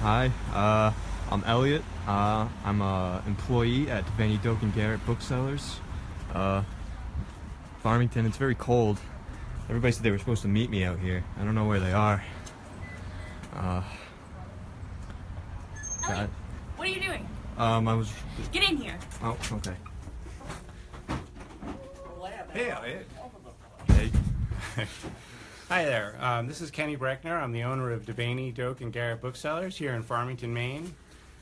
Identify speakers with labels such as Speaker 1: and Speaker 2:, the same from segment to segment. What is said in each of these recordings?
Speaker 1: Hi, I'm Elliot. I'm a employee at Vanny Doak and Garrett Booksellers. Farmington, it's very cold. Everybody said they were supposed to meet me out here. I don't know where they are.
Speaker 2: Elliot, what are you doing?
Speaker 1: I was...
Speaker 2: Get in here.
Speaker 1: Oh, okay.
Speaker 3: Hey, Elliot.
Speaker 1: Hey.
Speaker 3: Hi there. This is Kenny Breckner. I'm the owner of Devaney, Doak, and Garrett Booksellers here in Farmington, Maine.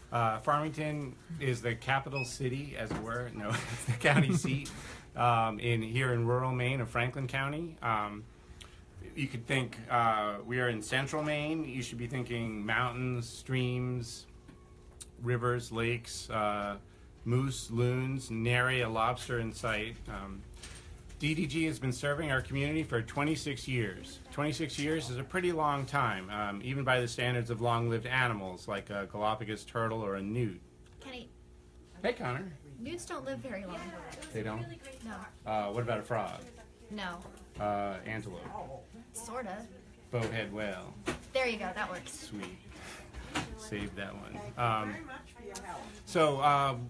Speaker 3: Farmington is the capital city, as it were. No, it's the county seat here in rural Maine of Franklin County. You could think we are in central Maine. You should be thinking mountains, streams, rivers, lakes, moose, loons, nary a lobster in sight. DDG has been serving our community for 26 years. 26 years is a pretty long time, even by the standards of long-lived animals like a Galapagos turtle or a newt.
Speaker 2: Kenny,
Speaker 3: Hey, Connor.
Speaker 2: newts don't live very long.
Speaker 3: They don't?
Speaker 2: No.
Speaker 3: What about a frog?
Speaker 2: No.
Speaker 3: Antelope.
Speaker 2: Sorta.
Speaker 3: Bowhead whale.
Speaker 2: There you go, that works.
Speaker 3: Sweet. Saved that one.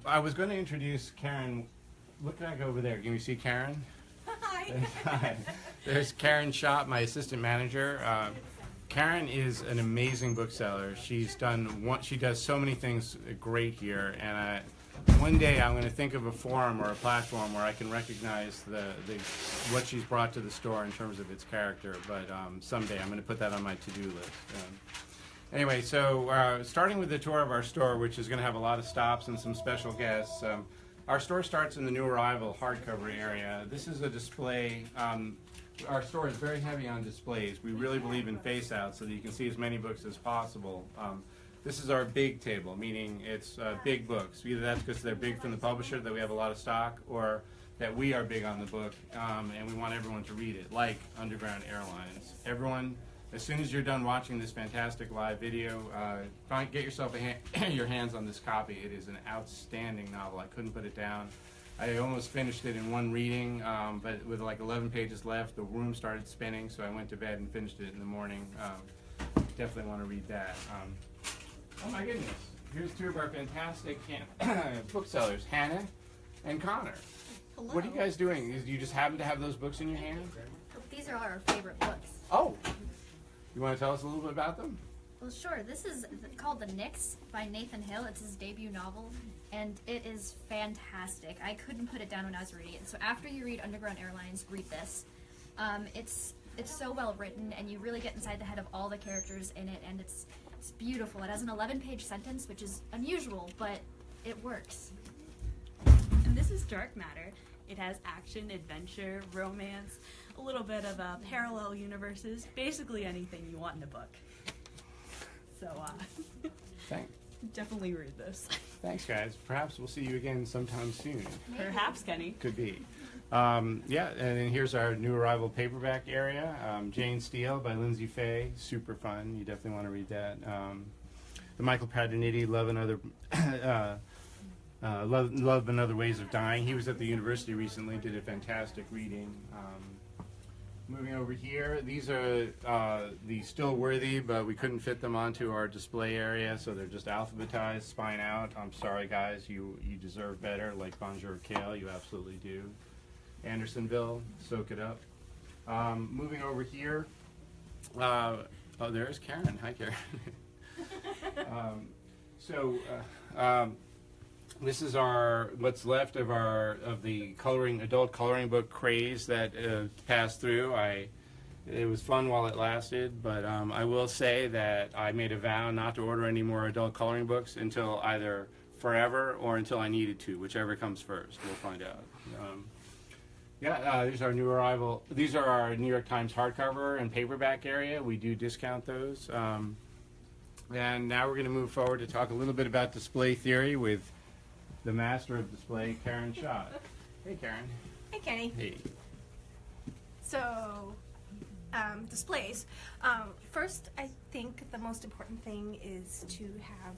Speaker 3: I was going to introduce Karen. Look back over there. Can you see Karen? Hi. There's Karen Schott, my assistant manager. Karen is an amazing bookseller. She does so many things great here, and one day I'm going to think of a forum or a platform where I can recognize what she's brought to the store in terms of its character. But someday I'm going to put that on my to-do list. Anyway, so starting with the tour of our store, which is going to have a lot of stops and some special guests. Our store starts in the new arrival hardcover area. This is a display. Our store is very heavy on displays. We really believe in face-out so that you can see as many books as possible. This is our big table, meaning it's big books. Either that's because they're big from the publisher, that we have a lot of stock, or that we are big on the book and we want everyone to read it, like Underground Airlines. Everyone, as soon as you're done watching this fantastic live video, get yourself your hands on this copy. It is an outstanding novel. I couldn't put it down. I almost finished it in one reading, but with like 11 pages left, the room started spinning, so I went to bed and finished it in the morning. Definitely want to read that. Oh my goodness. Here's two of our fantastic booksellers, Hannah and Connor.
Speaker 2: Hello.
Speaker 3: What are you guys doing? Do you just happen to have those books in your hand?
Speaker 2: These are our favorite books.
Speaker 3: Oh. You want to tell us a little bit about them?
Speaker 2: Well, sure. This is called The Nix by Nathan Hill. It's his debut novel, and it is fantastic. I couldn't put it down when I was reading it. So after you read Underground Airlines, read this. It's so well written, and you really get inside the head of all the characters in it, and it's beautiful. It has an 11-page sentence, which is unusual, but it works.
Speaker 4: And this is Dark Matter. It has action, adventure, romance, a little bit of parallel universes, basically anything you want in a book. So,
Speaker 3: Thanks.
Speaker 4: definitely read this.
Speaker 3: Thanks, guys. Perhaps we'll see you again sometime soon.
Speaker 4: Perhaps, Kenny.
Speaker 3: Could be. Yeah, and then here's our new arrival paperback area. Jane Steele by Lindsay Fay. Super fun. You definitely want to read that. The Michael Paterniti, Love and Other Ways of Dying. He was at the university recently, did a fantastic reading. Moving over here, these are the Still Worthy, but we couldn't fit them onto our display area, so they're just alphabetized, spine out. I'm sorry, guys, you deserve better, like Bonjour Kale, you absolutely do. Andersonville, Soak It Up. Moving over here, there's Karen. Hi, Karen. This is what's left of the adult coloring book craze that passed through. It was fun while it lasted, but I will say that I made a vow not to order any more adult coloring books until either forever or until I needed to, whichever comes first. We'll find out. These are our new arrival. These are our New York Times hardcover and paperback area. We do discount those. And now we're going to move forward to talk a little bit about display theory with the master of display, Karen Schott. Hey, Karen.
Speaker 5: Hey, Kenny.
Speaker 3: Hey.
Speaker 5: So, displays. First, I think the most important thing is to have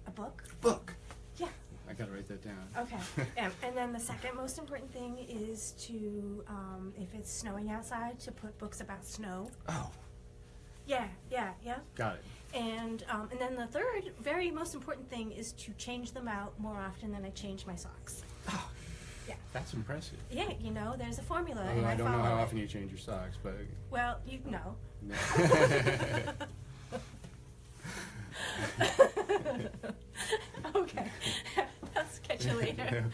Speaker 5: a book.
Speaker 3: Book.
Speaker 5: Yeah.
Speaker 3: I gotta write that down.
Speaker 5: Okay. And then the second most important thing is to, if it's snowing outside, to put books about snow.
Speaker 3: Oh.
Speaker 5: Yeah.
Speaker 3: Got it.
Speaker 5: And then the third, very most important thing is to change them out more often than I change my socks.
Speaker 3: Oh,
Speaker 5: Yeah.
Speaker 3: that's impressive.
Speaker 5: Yeah, you know, there's a formula,
Speaker 3: Although
Speaker 5: and
Speaker 3: I
Speaker 5: I
Speaker 3: don't know
Speaker 5: follow
Speaker 3: how
Speaker 5: it.
Speaker 3: often you change your socks, but
Speaker 5: Well, you know. Okay. I'll sketch you later.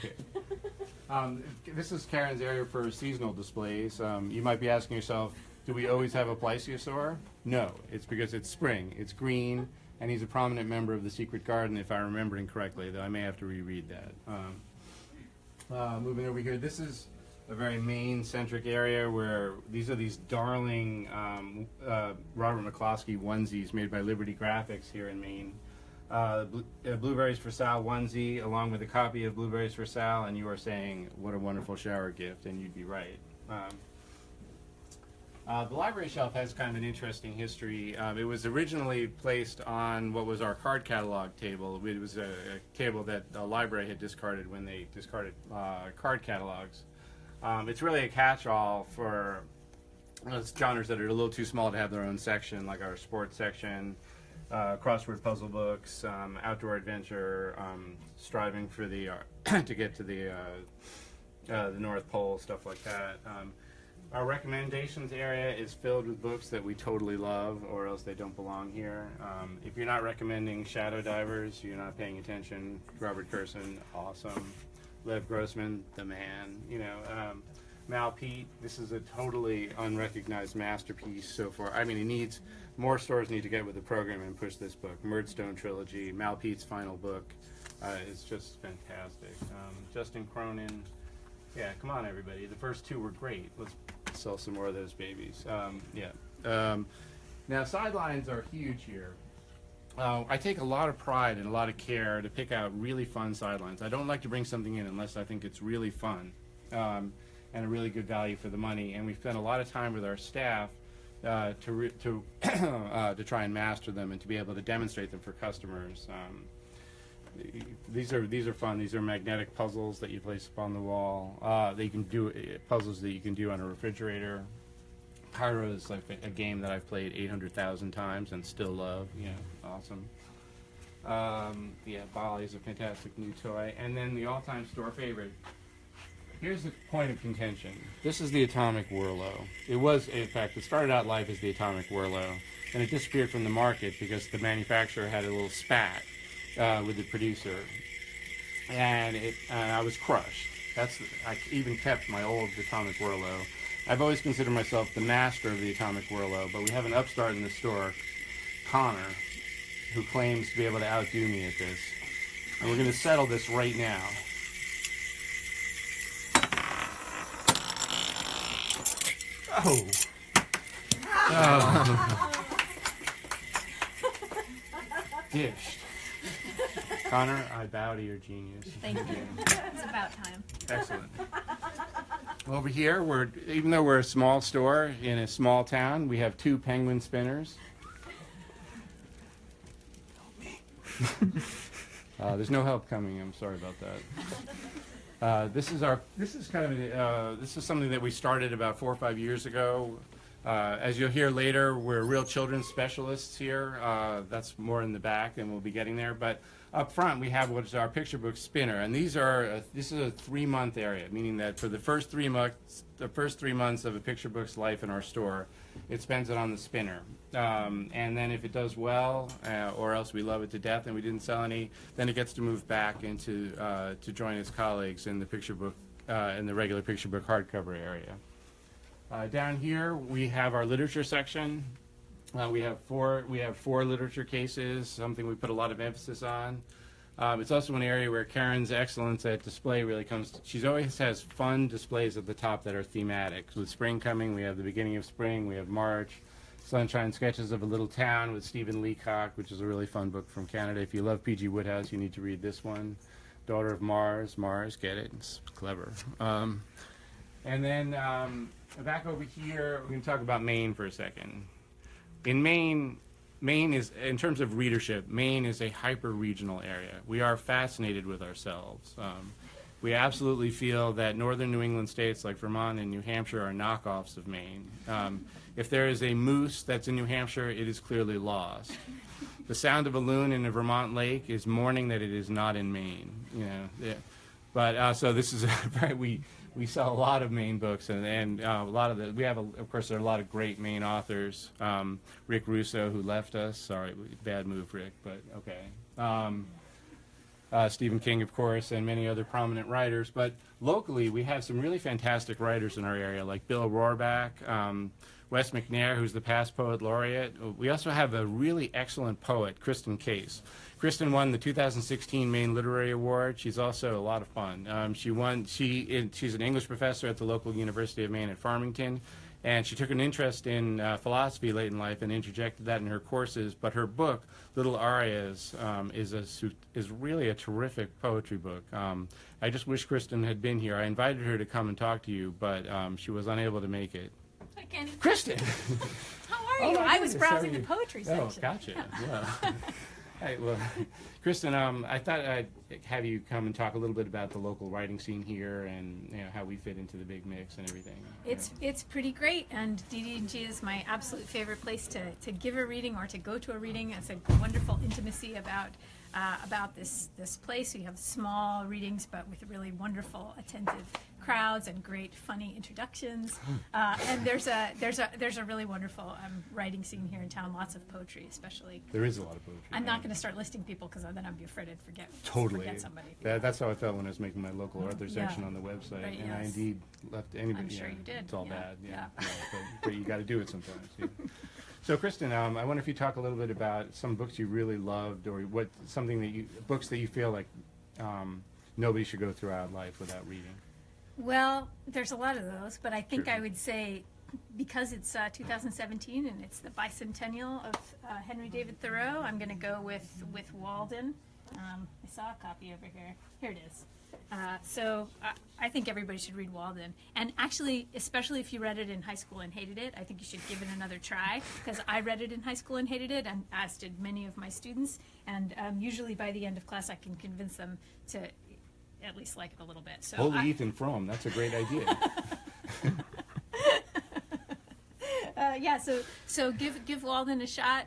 Speaker 3: Okay. This is Karen's area for seasonal displays. You might be asking yourself, do we always have a plesiosaur? No, it's because it's spring, it's green, and he's a prominent member of the Secret Garden, if I'm remembering correctly, though I may have to reread that. Moving over here, this is a very Maine-centric area where these are these darling Robert McCloskey onesies made by Liberty Graphics here in Maine. Blueberries for Sal onesie, along with a copy of Blueberries for Sal, and you are saying, what a wonderful shower gift, and you'd be right. The library shelf has kind of an interesting history. It was originally placed on what was our card catalog table. It was a table that the library had discarded when they discarded card catalogs. It's really a catch-all for genres that are a little too small to have their own section, like our sports section, crossword puzzle books, outdoor adventure, striving for the to get to the North Pole, stuff like that. Our recommendations area is filled with books that we totally love, or else they don't belong here. If you're not recommending Shadow Divers, you're not paying attention. Robert Kurson, awesome. Lev Grossman, the man. You know, Mal Pete, this is a totally unrecognized masterpiece so far. I mean, it needs more stores need to get with the program and push this book. Murdstone trilogy, Mal Pete's final book, is just fantastic. Justin Cronin. Yeah, come on, everybody. The first two were great. Let's sell some more of those babies. Now, sidelines are huge here. I take a lot of pride and a lot of care to pick out really fun sidelines. I don't like to bring something in unless I think it's really fun and a really good value for the money. And we spend a lot of time with our staff to try and master them and to be able to demonstrate them for customers. These are fun. These are magnetic puzzles that you place up on the wall. They can do puzzles that you can do on a refrigerator. Pyro is like a game that I've played 800,000 times and still love. Yeah, awesome. Yeah, Bali is a fantastic new toy. And then the all-time store favorite. Here's the point of contention. This is the Atomic Whirlo. It was, in fact, it started out life as the Atomic Whirlo, and it disappeared from the market because the manufacturer had a little spat with the producer, and I was crushed. I even kept my old Atomic Whirlo. I've always considered myself the master of the Atomic Whirlo, but we have an upstart in the store, Connor, who claims to be able to outdo me at this. And we're going to settle this right now. Oh. Dished. Connor, I bow to your genius.
Speaker 2: Thank you. It's about time.
Speaker 3: Excellent. Over here, even though we're a small store in a small town, we have 2 penguin spinners. There's no help coming. I'm sorry about that. This is something that we started about 4 or 5 years ago. As you'll hear later, we're real children's specialists here. That's more in the back, and we'll be getting there. But up front, we have what is our picture book spinner, and this is a 3-month area, meaning that for the first 3 months of a picture book's life in our store, it spends it on the spinner. And then if it does well, or else we love it to death and we didn't sell any, then it gets to move back into to join its colleagues in the picture book in the regular picture book hardcover area. Down here we have our literature section. We have four literature cases, something we put a lot of emphasis on. It's also an area where Karen's excellence at display really comes. She always has fun displays at the top that are thematic. With spring coming, we have the beginning of spring, we have March, Sunshine Sketches of a Little Town with Stephen Leacock, which is a really fun book from Canada. If you love P.G. Wodehouse, you need to read this one. Daughter of Mars, get it? It's clever. And then back over here, we're going to talk about Maine for a second. In Maine is, in terms of readership, Maine is a hyper-regional area. We are fascinated with ourselves. We absolutely feel that northern New England states like Vermont and New Hampshire are knockoffs of Maine. If there is a moose that's in New Hampshire, it is clearly lost. The sound of a loon in a Vermont lake is mourning that it is not in Maine. You know, yeah. But so this is we sell a lot of Maine books, and a lot of of course there are a lot of great Maine authors. Rick Russo, who left us. Sorry, bad move, Rick, but okay. Stephen King, of course, and many other prominent writers. But locally, we have some really fantastic writers in our area, like Bill Rohrback, Wes McNair, who's the past poet laureate. We also have a really excellent poet, Kristen Case. Kristen won the 2016 Maine Literary Award. She's also a lot of fun. She's an English professor at the local University of Maine at Farmington, and she took an interest in philosophy late in life and interjected that in her courses. But her book, Little Arias, is really a terrific poetry book. I just wish Kristen had been here. I invited her to come and talk to you, but she was unable to make it.
Speaker 6: Hi, Kenny.
Speaker 3: Kristen!
Speaker 6: How are you? I was browsing the poetry section.
Speaker 3: Oh, gotcha. Yeah. Hey, well, Kristen, I thought I'd have you come and talk a little bit about the local writing scene here and how we fit into the big mix and everything.
Speaker 6: It's pretty great, and DDG is my absolute favorite place to give a reading or to go to a reading. It's a wonderful intimacy about this place. We have small readings, but with really wonderful, attentive crowds and great, funny introductions. And there's a really wonderful writing scene here in town. Lots of poetry, especially.
Speaker 3: There is a lot of poetry.
Speaker 6: I'm not going to start listing people because then I'd be afraid I'd forget somebody.
Speaker 3: That's how I felt when I was making my local author section on the website,
Speaker 6: right,
Speaker 3: and
Speaker 6: yes.
Speaker 3: I indeed left anybody.
Speaker 6: I'm sure you did.
Speaker 3: It's all
Speaker 6: Yeah.
Speaker 3: bad.
Speaker 6: Yeah.
Speaker 3: But you got to do it sometimes. Yeah. So, Kristen, I wonder if you talk a little bit about some books you really loved, or books that you feel like nobody should go throughout life without reading.
Speaker 6: Well, there's a lot of those, but I think I would say, because it's 2017 and it's the bicentennial of Henry David Thoreau, I'm going to go with Walden. I saw a copy over here. Here it is. So I think everybody should read Walden. And actually, especially if you read it in high school and hated it, I think you should give it another try, because I read it in high school and hated it, and as did many of my students. And usually by the end of class, I can convince them to at least like it a little bit. So
Speaker 3: Holy Ethan Frome, that's a great idea.
Speaker 6: So give Walden a shot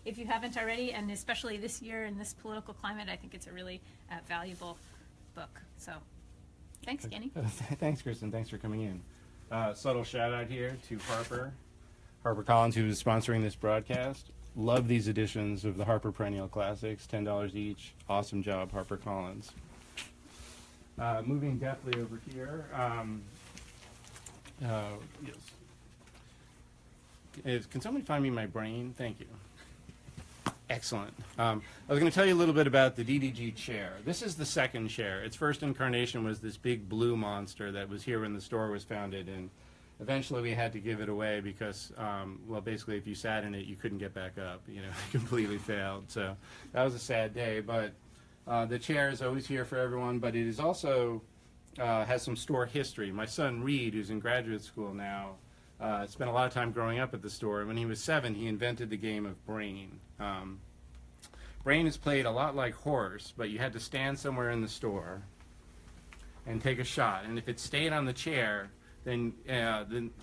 Speaker 6: if you haven't already, and especially this year in this political climate, I think it's a really valuable book. So thanks, Kenny.
Speaker 3: Thanks, Kristen. Thanks for coming in. Subtle shout out here to Harper Collins, who is sponsoring this broadcast. Love these editions of the Harper Perennial Classics, $10 each. Awesome job, Harper Collins. Moving deftly over here. Yes. Can somebody find me my brain? Thank you. Excellent. I was going to tell you a little bit about the DDG chair. This is the second chair. Its first incarnation was this big blue monster that was here when the store was founded, and eventually we had to give it away because, well, basically if you sat in it, you couldn't get back up. You know, it completely failed. So that was a sad day, but the chair is always here for everyone, but it is also has some store history. My son Reed, who's in graduate school now, spent a lot of time growing up at the store. And when he was 7, he invented the game of Brain. Brain is played a lot like horse, but you had to stand somewhere in the store and take a shot. And if it stayed on the chair, then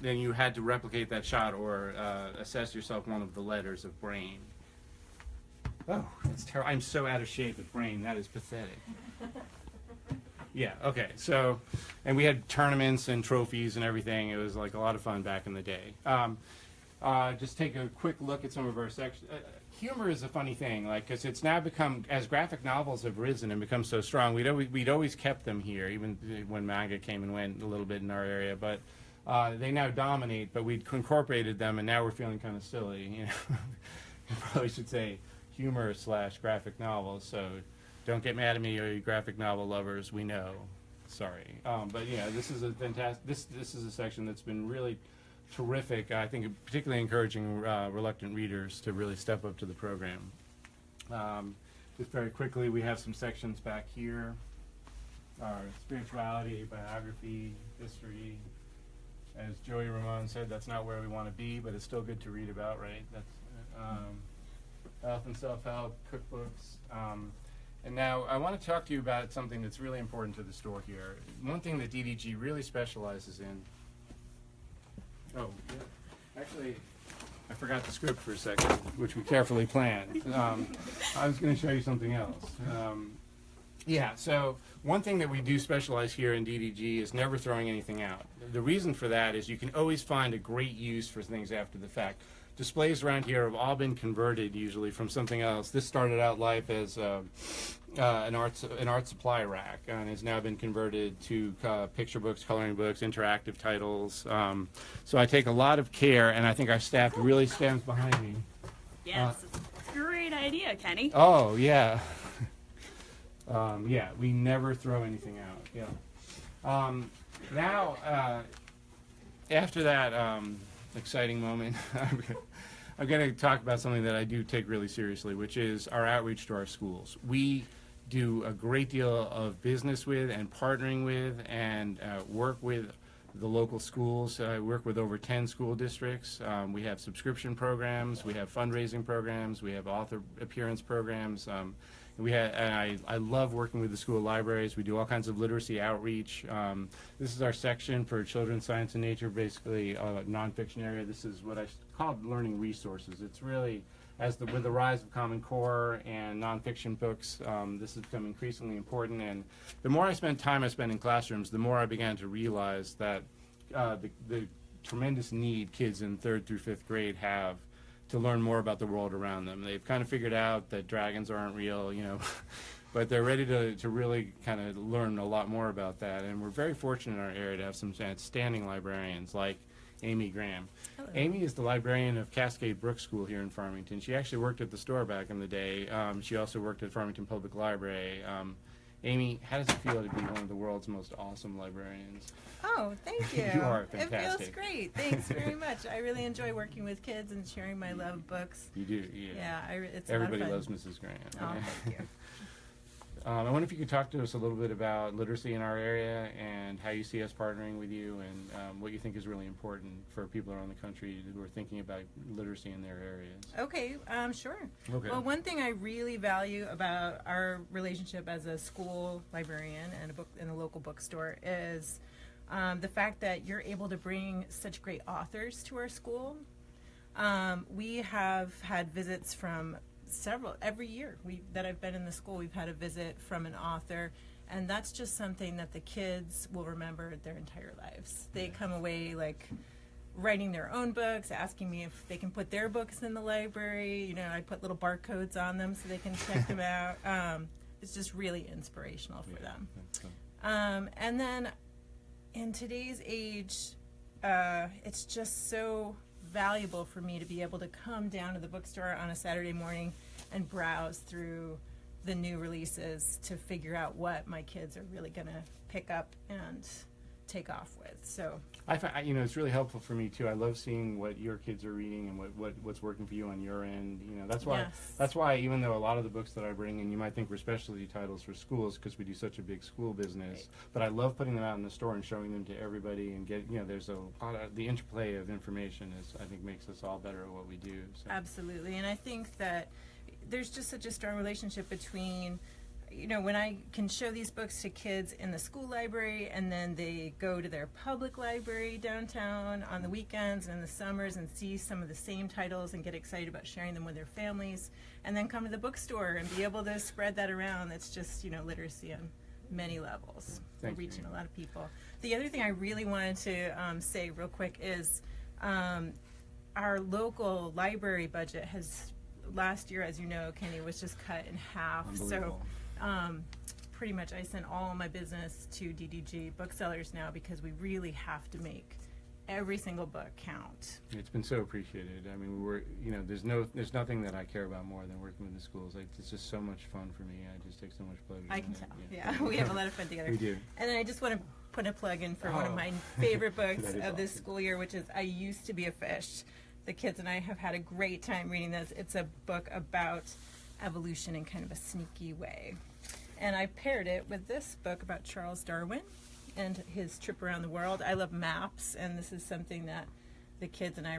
Speaker 3: you had to replicate that shot or assess yourself one of the letters of Brain. Oh, that's terrible. I'm so out of shape with Brain. That is pathetic. Yeah, okay. So, and we had tournaments and trophies and everything. It was like a lot of fun back in the day. Just take a quick look at some of our sections. Humor is a funny thing, like, because it's now become, as graphic novels have risen and become so strong, we'd always kept them here, even when manga came and went a little bit in our area. But they now dominate, but we'd incorporated them, and now we're feeling kind of silly. You know, I probably should say humor / graphic novels. So don't get mad at me, you graphic novel lovers. We know. Sorry, but yeah, this is a fantastic. This is a section that's been really terrific. I think particularly encouraging reluctant readers to really step up to the program. Just very quickly, we have some sections back here. Our spirituality, biography, history. As Joey Ramon said, that's not where we want to be, but it's still good to read about, right? That's health and self-help, cookbooks. And now I want to talk to you about something that's really important to the store here. One thing that DDG really specializes in. Oh, yeah. Actually, I forgot the script for a second, which we carefully planned. I was going to show you something else. Yeah, so one thing that we do specialize here in DDG is never throwing anything out. The reason for that is you can always find a great use for things after the fact. Displays around here have all been converted usually from something else. This started out life as an art supply rack and has now been converted to picture books, coloring books, interactive titles. So I take a lot of care, and I think our staff really stands behind me.
Speaker 4: Yes, great idea, Kenny.
Speaker 3: Oh, yeah. Yeah, we never throw anything out. Yeah. Now, after that exciting moment, I'm going to talk about something that I do take really seriously, which is our outreach to our schools. We do a great deal of business with and partnering with and work with the local schools. I work with over 10 school districts. We have subscription programs, we have fundraising programs, we have author appearance programs. And I love working with the school libraries. We do all kinds of literacy outreach. This is our section for children's science and nature, basically a nonfiction area. This is what I call learning resources. It's really, with the rise of Common Core and nonfiction books, this has become increasingly important. And the more I spent in classrooms, the more I began to realize that the tremendous need kids in 3rd through 5th grade have to learn more about the world around them. They've kind of figured out that dragons aren't real, but they're ready to really kind of learn a lot more about that. And we're very fortunate in our area to have some outstanding librarians like Amy Graham.
Speaker 5: Hello.
Speaker 3: Amy is the librarian of Cascade Brook School here in Farmington. She actually worked at the store back in the day. She also worked at Farmington Public Library. Amy, how does it feel to be one of the world's most awesome librarians?
Speaker 7: Oh, thank you.
Speaker 3: You are
Speaker 7: It
Speaker 3: fantastic.
Speaker 7: feels great. Thanks very much. I really enjoy working with kids and sharing my love of books.
Speaker 3: You do, yeah.
Speaker 7: Yeah, it's
Speaker 3: Everybody
Speaker 7: a lot of fun.
Speaker 3: loves Mrs. Grant.
Speaker 7: Oh, thank you.
Speaker 3: I wonder if you could talk to us a little bit about literacy in our area and how you see us partnering with you and what you think is really important for people around the country who are thinking about literacy in their areas.
Speaker 7: Okay, sure.
Speaker 3: Okay.
Speaker 7: Well, one thing I really value about our relationship as a school librarian and a local bookstore is the fact that you're able to bring such great authors to our school. We have had visits from every year that I've been in the school. We've had a visit from an author, and that's just something that the kids will remember their entire lives. They come away like writing their own books, asking me if they can put their books in the library. I put little barcodes on them so they can check them out. It's just really inspirational for them. And then in today's age, it's just so valuable for me to be able to come down to the bookstore on a Saturday morning and browse through the new releases to figure out what my kids are really going to pick up and take off with. So
Speaker 3: I find, it's really helpful for me too. I love seeing what your kids are reading and what's working for you on your end. That's why
Speaker 7: Yes.
Speaker 3: that's why even though a lot of the books that I bring in, you might think we're specialty titles for schools because we do such a big school business.
Speaker 7: Right.
Speaker 3: But I love putting them out in the store and showing them to everybody and there's a lot of the interplay of information I think makes us all better at what we do. So.
Speaker 7: absolutely. And I think that there's just such a strong relationship between when I can show these books to kids in the school library and then they go to their public library downtown on the weekends and in the summers and see some of the same titles and get excited about sharing them with their families, and then come to the bookstore and be able to spread that around. It's just, literacy on many levels. We're
Speaker 3: Thank you.
Speaker 7: reaching a lot of people. The other thing I really wanted to say real quick is our local library budget has, last year, as you know, Kenny, was just cut in half. So
Speaker 3: Unbelievable.
Speaker 7: pretty much I send all my business to DDG Booksellers now because we really have to make every single book count.
Speaker 3: It's been so appreciated. I mean, there's nothing that I care about more than working with the schools. It's just so much fun for me. I just take so much pleasure.
Speaker 7: I
Speaker 3: in
Speaker 7: can
Speaker 3: it.
Speaker 7: tell. Yeah, we have a lot of fun together.
Speaker 3: We do.
Speaker 7: And then I just want to put a plug in for one of
Speaker 3: Oh.
Speaker 7: my favorite books
Speaker 3: That is
Speaker 7: of this
Speaker 3: awesome.
Speaker 7: school year, which is I Used to Be a Fish. The kids and I have had a great time reading this. It's a book about evolution in kind of a sneaky way. And I paired it with this book about Charles Darwin and his trip around the world. I love maps, and this is something that the kids and I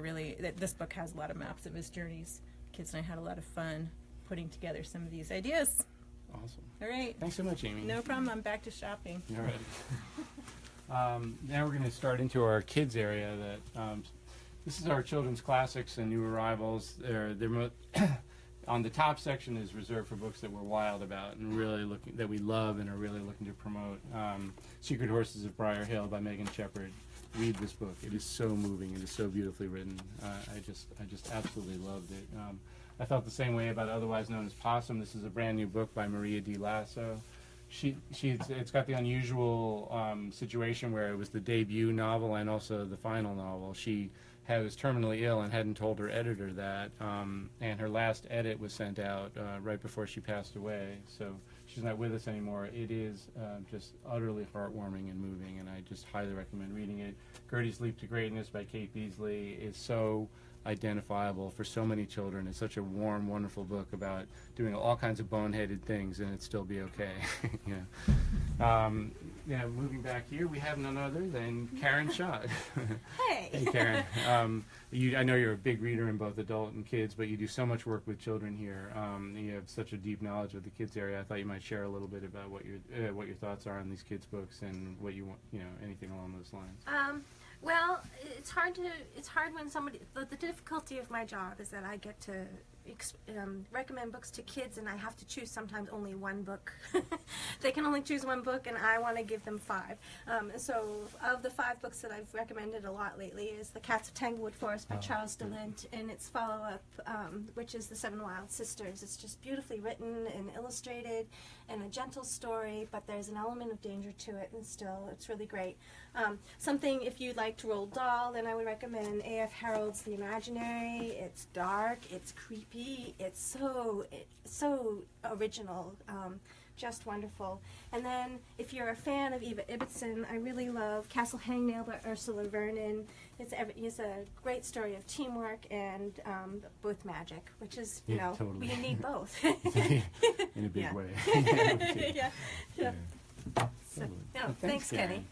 Speaker 7: this book has a lot of maps of his journeys. Kids and I had a lot of fun putting together some of these ideas.
Speaker 3: Awesome.
Speaker 7: All right.
Speaker 3: Thanks so much, Amy.
Speaker 7: No problem. I'm back to shopping.
Speaker 3: All right. Now we're going to start into our kids area. This is our children's classics and new arrivals. On the top section is reserved for books that we're wild about and really that we love and are really looking to promote. Secret Horses of Briar Hill by Megan Shepard. Read this book. It is so moving. It is so beautifully written. I just absolutely loved it. I felt the same way about Otherwise Known as Possum. This is a brand new book by Maria Di Lasso. It's got the unusual situation where it was the debut novel and also the final novel. She was terminally ill and hadn't told her editor that, and her last edit was sent out right before she passed away. So she's not with us anymore. It is just utterly heartwarming and moving, and I just highly recommend reading it. Gertie's Leap to Greatness by Kate Beasley is so identifiable for so many children. It's such a warm, wonderful book about doing all kinds of boneheaded things and it still be okay. Moving back here, we have none other than Karen Schott.
Speaker 5: Hey.
Speaker 3: Hey, Karen. I know you're a big reader in both adult and kids, but you do so much work with children here. You have such a deep knowledge of the kids area. I thought you might share a little bit about what your thoughts are on these kids' books and what you want, anything along those lines.
Speaker 5: Well, it's hard when somebody. The difficulty of my job is that I get to recommend books to kids, and I have to choose sometimes only one book. They can only choose one book, and I want to give them 5. So, of the 5 books that I've recommended a lot lately is The Cats of Tanglewood Forest by Charles DeLint, and its follow-up, which is The Seven Wild Sisters. It's just beautifully written and illustrated, and a gentle story, but there's an element of danger to it, and still, it's really great. Something, if you liked Roald Dahl, then I would recommend A.F. Harold's The Imaginary. It's dark, it's creepy, it's so original, just wonderful. And then, if you're a fan of Eva Ibbotson, I really love Castle Hangnail by Ursula Vernon. It's a great story of teamwork and both magic, which is,
Speaker 3: totally.
Speaker 5: we need both.
Speaker 3: In a big way.
Speaker 5: Yeah. So, thanks, Kenny.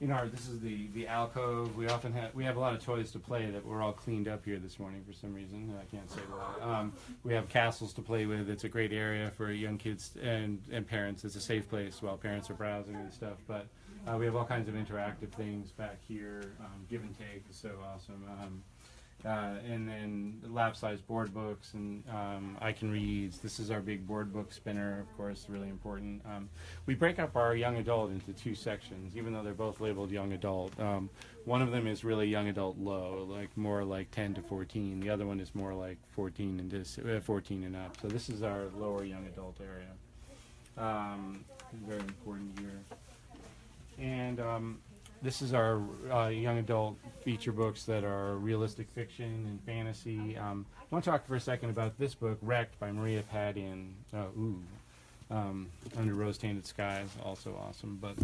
Speaker 3: This is the alcove. We have a lot of toys to play that we're all cleaned up here this morning for some reason. I can't say why. We have castles to play with. It's a great area for young kids and parents. It's a safe place while parents are browsing and stuff. But we have all kinds of interactive things back here. Give and Take is so awesome. And then lap-sized board books and I Can Reads. This is our big board book spinner, of course, really important. We break up our young adult into 2 sections, even though they're both labeled young adult. One of them is really young adult low, more like 10 to 14. The other one is more like 14 and up. So this is our lower young adult area. Very important here. And this is our young adult feature books that are realistic fiction and fantasy. I want to talk for a second about this book, Wrecked by Maria Padian. Under Rose-Tainted Skies, also awesome. But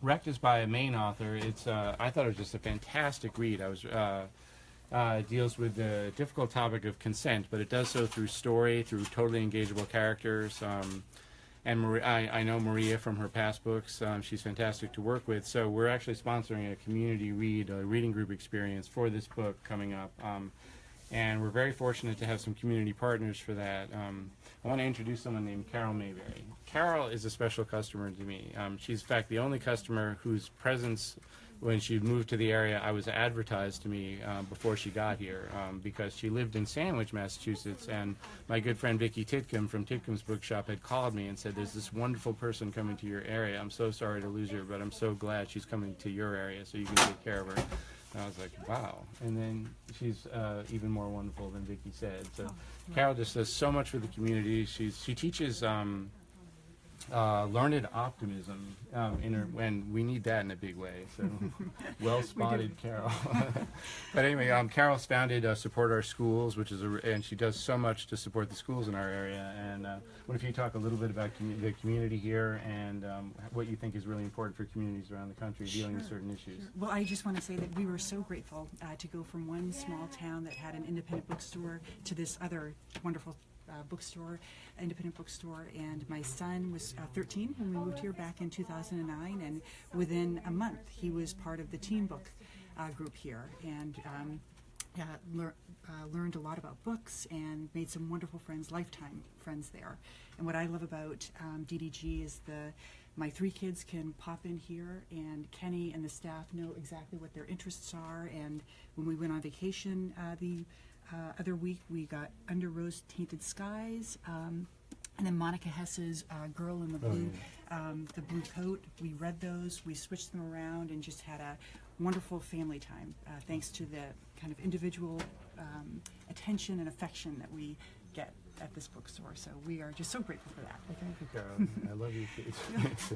Speaker 3: Wrecked is by a main author. It's I thought it was just a fantastic read. It deals with the difficult topic of consent, but it does so through story, through totally engageable characters. And I know Maria from her past books. She's fantastic to work with. So we're actually sponsoring a community reading group experience for this book coming up. And we're very fortunate to have some community partners for that. I want to introduce someone named Carol Mayberry. Carol is a special customer to me. She's, in fact, the only customer whose presence when she moved to the area, I was advertised to me before she got here because she lived in Sandwich, Massachusetts, and my good friend Vicki Titcomb from Titcomb's Bookshop had called me and said, there's this wonderful person coming to your area. I'm so sorry to lose her, but I'm so glad she's coming to your area so you can take care of her. And I was like, wow. And then she's even more wonderful than Vicki said. So Carol just does so much for the community. She teaches learned optimism, and we need that in a big way. So, well spotted, Carol. But anyway, Carol's founded Support Our Schools, which is and she does so much to support the schools in our area. And what if you talk a little bit about the community here and what you think is really important for communities around the country dealing with certain issues?
Speaker 8: Well, I just want to say that we were so grateful to go from one small town that had an independent bookstore to this other wonderful independent bookstore, and my son was 13 when we moved here back in 2009, and within a month he was part of the teen book group here, and learned a lot about books and made some wonderful friends, lifetime friends there. And what I love about DDG is my 3 kids can pop in here, and Kenny and the staff know exactly what their interests are. And when we went on vacation the other week, we got Under Rose Tainted Skies, and then Monica Hess's Girl in the Blue, the Blue Coat. We read those, we switched them around, and just had a wonderful family time, thanks to the kind of individual attention and affection that we get at this bookstore. So we are just so grateful for that.
Speaker 3: Well, thank you, Carol. I love you kids.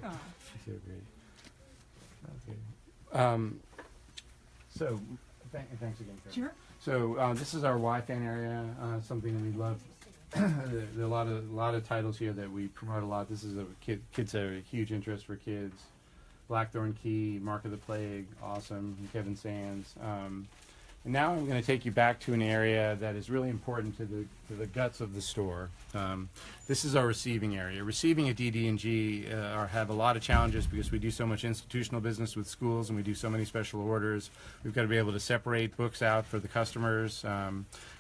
Speaker 8: Aw.
Speaker 3: So great. Okay. So, thanks again, Carol.
Speaker 8: Sure.
Speaker 3: So this is our Y-Fan area, something we love. There are a lot of titles here that we promote a lot. This is kids are a huge interest for kids. Blackthorn Key, Mark of the Plague, awesome, Kevin Sands. And now I'm going to take you back to an area that is really important to the guts of the store. This is our receiving area. Receiving at DD&G have a lot of challenges because we do so much institutional business with schools and we do so many special orders. We've got to be able to separate books out for the customers.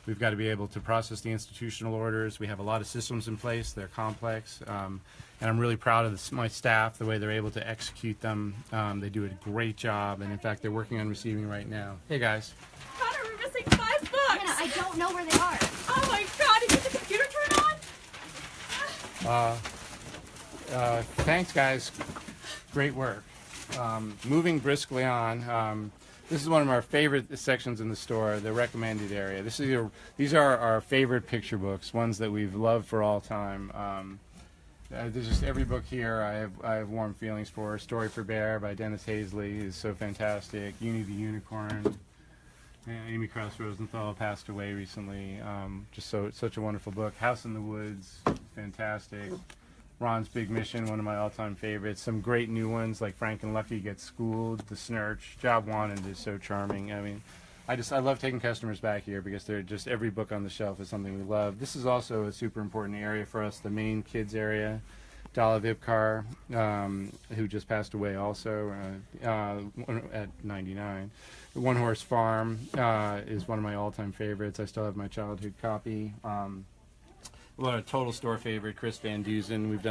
Speaker 3: We've got to be able to process the institutional orders. We have a lot of systems in place. They're complex. And I'm really proud of my staff, the way they're able to execute them. They do a great job. And in fact, they're working on receiving right now. Hey, guys.
Speaker 4: Connor, we're missing 5 books!
Speaker 2: Hannah, I don't know where they are.
Speaker 4: Oh my god, did the computer turn on?
Speaker 3: Thanks, guys. Great work. Moving briskly on. This is one of our favorite sections in the store, the recommended area. These are our favorite picture books, ones that we've loved for all time. There's just every book here I have warm feelings for. Story for Bear by Dennis Hazley is so fantastic. Uni the Unicorn. Amy Krauss Rosenthal passed away recently. Such a wonderful book. House in the Woods, fantastic. Ron's Big Mission, one of my all-time favorites. Some great new ones like Frank and Lucky Get Schooled, The Snurch. Job Wanted is so charming. I mean, I love taking customers back here because they're just every book on the shelf is something we love. This is also a super important area for us, the main kids area. Dala Vipkar, who just passed away also at 99. The One Horse Farm is one of my all-time favorites. I still have my childhood copy. Well, a total store favorite, Chris Van Dusen. We've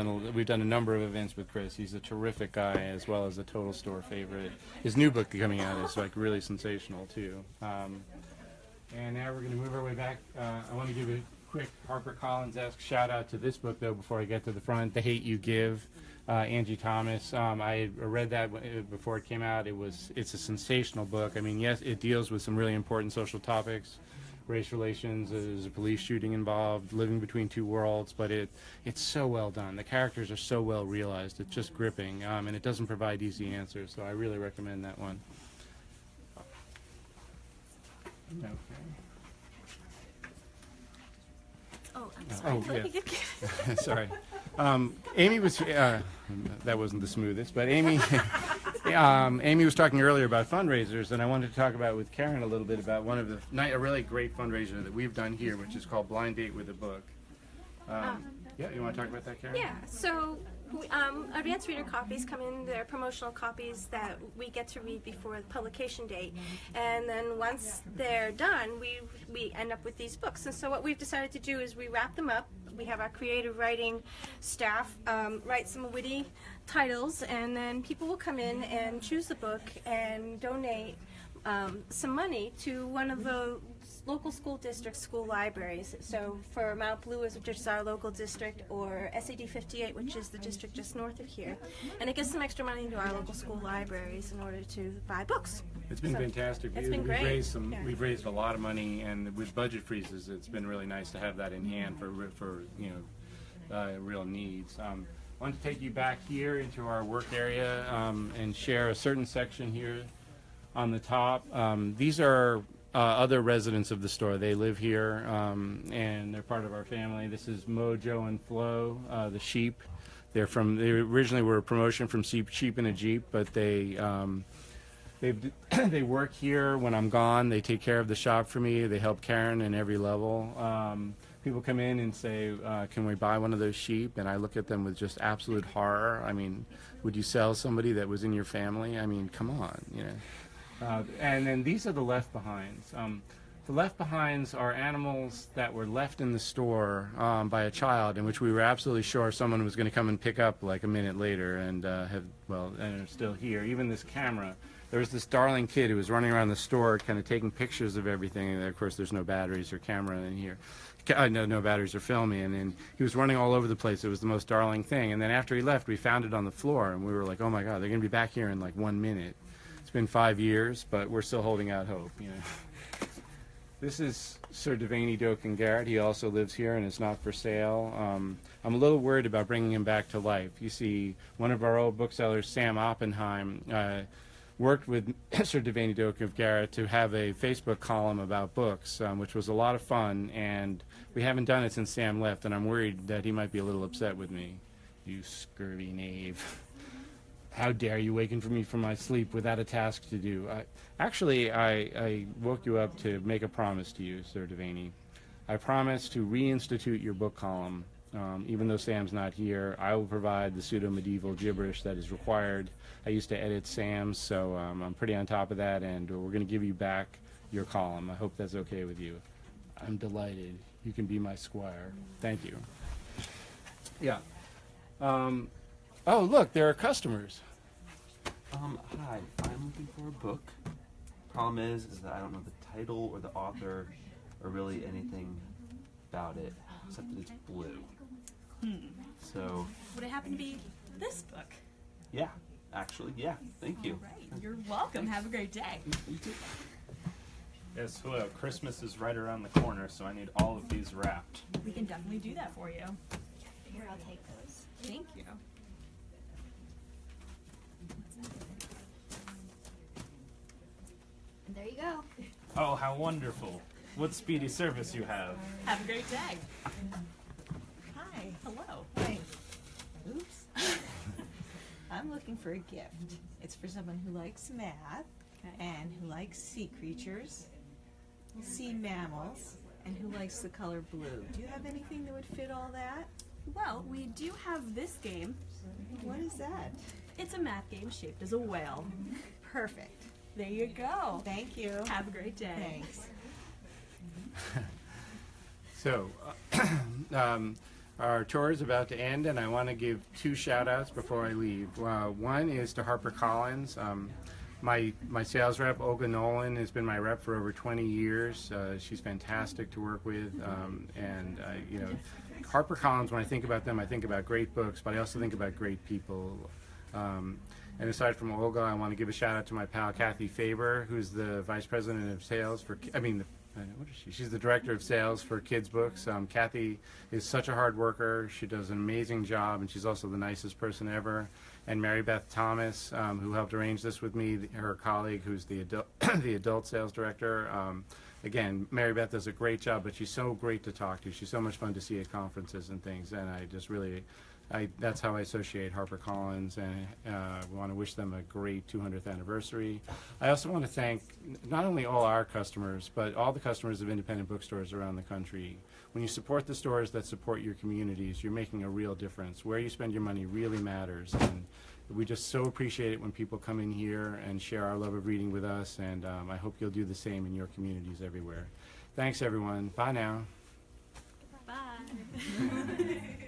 Speaker 3: done a number of events with Chris. He's a terrific guy, as well as a total store favorite. His new book coming out is like really sensational too. And now we're going to move our way back. I want to give a quick HarperCollins-esque shout out to this book though before I get to the front. The Hate You Give, Angie Thomas. I read that before it came out. It's a sensational book. I mean, yes, it deals with some really important social topics. Race relations, there's a police shooting involved, living between two worlds, but it's so well done. The characters are so well realized. It's just gripping, and it doesn't provide easy answers, so I really recommend that one. Okay.
Speaker 5: Oh, I'm sorry.
Speaker 3: Oh,
Speaker 5: Let me get
Speaker 3: Sorry. Amy was, that wasn't the smoothest, but Amy was talking earlier about fundraisers, and I wanted to talk about with Karen a little bit about a really great fundraiser that we've done here, which is called Blind Date with a Book. Yeah, you want to talk about that, Karen?
Speaker 5: Yeah, so advanced reader copies come in. They're promotional copies that we get to read before the publication date. And then once they're done, we end up with these books. And so what we've decided to do is we wrap them up. We have our creative writing staff write some witty titles, and then people will come in and choose the book and donate some money to one of the local school district school libraries. So for Mount Blue, which is our local district, or SAD 58, which is the district just north of here. And it gives some extra money to our local school libraries in order to buy books.
Speaker 3: It's been fantastic.
Speaker 5: It's been great.
Speaker 3: We've raised a lot of money, and with budget freezes, it's been really nice to have that in hand for real needs. I want to take you back here into our work area and share a certain section here on the top. These are other residents of the store. They live here, and they're part of our family. This is Mo, Joe, and Flo, the sheep. They originally were a promotion from Sheep in a Jeep, but they work here when I'm gone. They take care of the shop for me. They help Karen in every level. People come in and say, can we buy one of those sheep? And I look at them with just absolute horror. I mean, would you sell somebody that was in your family? I mean, come on, you know. And then these are the left behinds. The Left Behinds are animals that were left in the store by a child, in which we were absolutely sure someone was going to come and pick up like a minute later, and and are still here. Even this camera. There was this darling kid who was running around the store kind of taking pictures of everything, and of course there's no batteries or camera in here. No batteries or film in, and he was running all over the place. It was the most darling thing. And then after he left, we found it on the floor, and we were like, oh my God, they're going to be back here in like 1 minute. It's been 5 years, but we're still holding out hope, you know. This is Sir Devaney Doken Garrett. He also lives here and is not for sale. I'm a little worried about bringing him back to life. You see, one of our old booksellers, Sam Oppenheim, worked with Sir Devaney Doken Garrett to have a Facebook column about books, which was a lot of fun, and we haven't done it since Sam left, and I'm worried that he might be a little upset with me. You scurvy knave. How dare you waken me from my sleep without a task to do? I woke you up to make a promise to you, Sir Devaney. I promise to reinstitute your book column. Even though Sam's not here, I will provide the pseudo-medieval gibberish that is required. I used to edit Sam's, so I'm pretty on top of that, and we're going to give you back your column. I hope that's okay with you. I'm delighted. You can be my squire. Thank you. Yeah. Oh, look, there are customers.
Speaker 9: Hi, I'm looking for a book. Problem is that I don't know the title or the author or really anything about it, except that it's blue. So,
Speaker 4: Would it happen to be this book?
Speaker 9: yeah, actually, yeah, thank you.
Speaker 4: Right. You're welcome. Have a great day.
Speaker 9: You too.
Speaker 10: Yes, hello. Christmas is right around the corner, so I need all of these wrapped.
Speaker 4: We can definitely do that for you.
Speaker 2: Here, I'll take those.
Speaker 4: Thank you.
Speaker 2: And there you go.
Speaker 10: Oh, how wonderful. What speedy service you have.
Speaker 4: Have a great day.
Speaker 11: Hi.
Speaker 4: Hello.
Speaker 11: Hi. Oops. I'm looking for a gift. It's for someone who likes math and who likes sea creatures, sea mammals, and who likes the color blue. Do you have anything that would fit all that?
Speaker 4: Well, we do have this game.
Speaker 11: What is that?
Speaker 4: It's a math game shaped as a whale.
Speaker 11: Perfect.
Speaker 4: There you go.
Speaker 11: Thank you.
Speaker 4: Have a great day.
Speaker 11: Thanks.
Speaker 3: So, our tour is about to end, and I want to give 2 shout-outs before I leave. One is to HarperCollins. My sales rep, Olga Nolan, has been my rep for over 20 years. She's fantastic to work with, and you know, HarperCollins, when I think about them, I think about great books, but I also think about great people. And aside from Olga, I want to give a shout out to my pal Kathy Faber, who's the vice president of sales for, what is she? She's the director of sales for kids books. Kathy is such a hard worker. She does an amazing job, and she's also the nicest person ever. And Mary Beth Thomas, who helped arrange this with me, her colleague, who's the adult, the adult sales director. Again, Mary Beth does a great job, but she's so great to talk to. She's so much fun to see at conferences and things, and I just really, that's how I associate HarperCollins, and we want to wish them a great 200th anniversary. I also want to thank not only all our customers, but all the customers of independent bookstores around the country. When you support the stores that support your communities, you're making a real difference. Where you spend your money really matters, and we just so appreciate it when people come in here and share our love of reading with us, and I hope you'll do the same in your communities everywhere. Thanks, everyone. Bye now.
Speaker 4: Bye.